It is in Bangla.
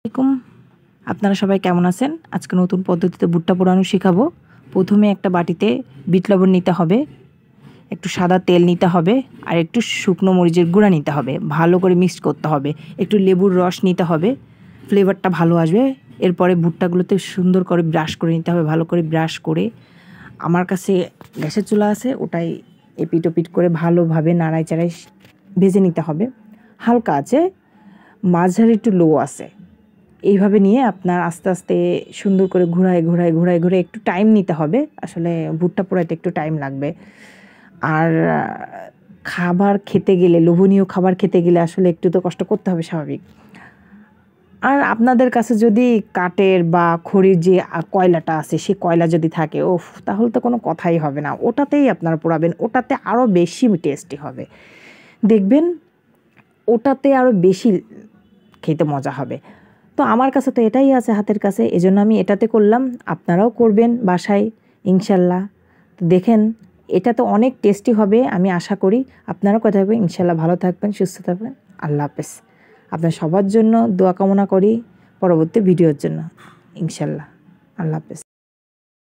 আসসালামু আপনারা সবাই কেমন আছেন? আজকে নতুন পদ্ধতিতে ভুট্টা পোড়ানো শেখাবো। প্রথমে একটা বাটিতে বিট লবণ নিতে হবে, একটু সাদা তেল নিতে হবে, আর একটু শুকনো মরিচের গুঁড়া নিতে হবে। ভালো করে মিক্সড করতে হবে। একটু লেবুর রস নিতে হবে, ফ্লেভারটা ভালো আসবে। এরপরে ভুট্টাগুলোতে সুন্দর করে ব্রাশ করে নিতে হবে। ভালো করে ব্রাশ করে আমার কাছে গ্যাসের চুলা আছে, ওটাই এপিট ওপিট করে ভালোভাবে নাড়াই চাড়াই ভেজে নিতে হবে। হালকা আছে, মাঝারি একটু লো আছে, এইভাবে নিয়ে আপনার আস্তে আস্তে সুন্দর করে ঘোরায় একটু টাইম নিতে হবে। আসলে ভুট্টা পোড়াইতে একটু টাইম লাগবে। আর খাবার খেতে গেলে, লোভনীয় খাবার খেতে গেলে আসলে একটু তো কষ্ট করতে হবে, স্বাভাবিক। আর আপনাদের কাছে যদি কাঠের বা খড়ির যে কয়লাটা আছে, সেই কয়লা যদি থাকে, তাহলে তো কোনো কথাই হবে না, ওটাতেই আপনারা পোড়াবেন। ওটাতে আরও বেশি টেস্টি হবে, দেখবেন ওটাতে আরও বেশি খেতে মজা হবে। তো আমার কাছে তো এটাই আছে হাতের কাছে, এজন্য আমি এটাতে করলাম। আপনারাও করবেন বাসায় ইনশাল্লাহ। তো দেখেন, এটা তো অনেক টেস্টি হবে, আমি আশা করি। আপনারাও কথা থাকবেন, ইনশাল্লাহ ভালো থাকবেন, সুস্থ থাকবেন। আল্লাহ হাফেজ। আপনার সবার জন্য দোয়া কামনা করি পরবর্তী ভিডিওর জন্য, ইনশাল্লাহ। আল্লাহ হাফেজ।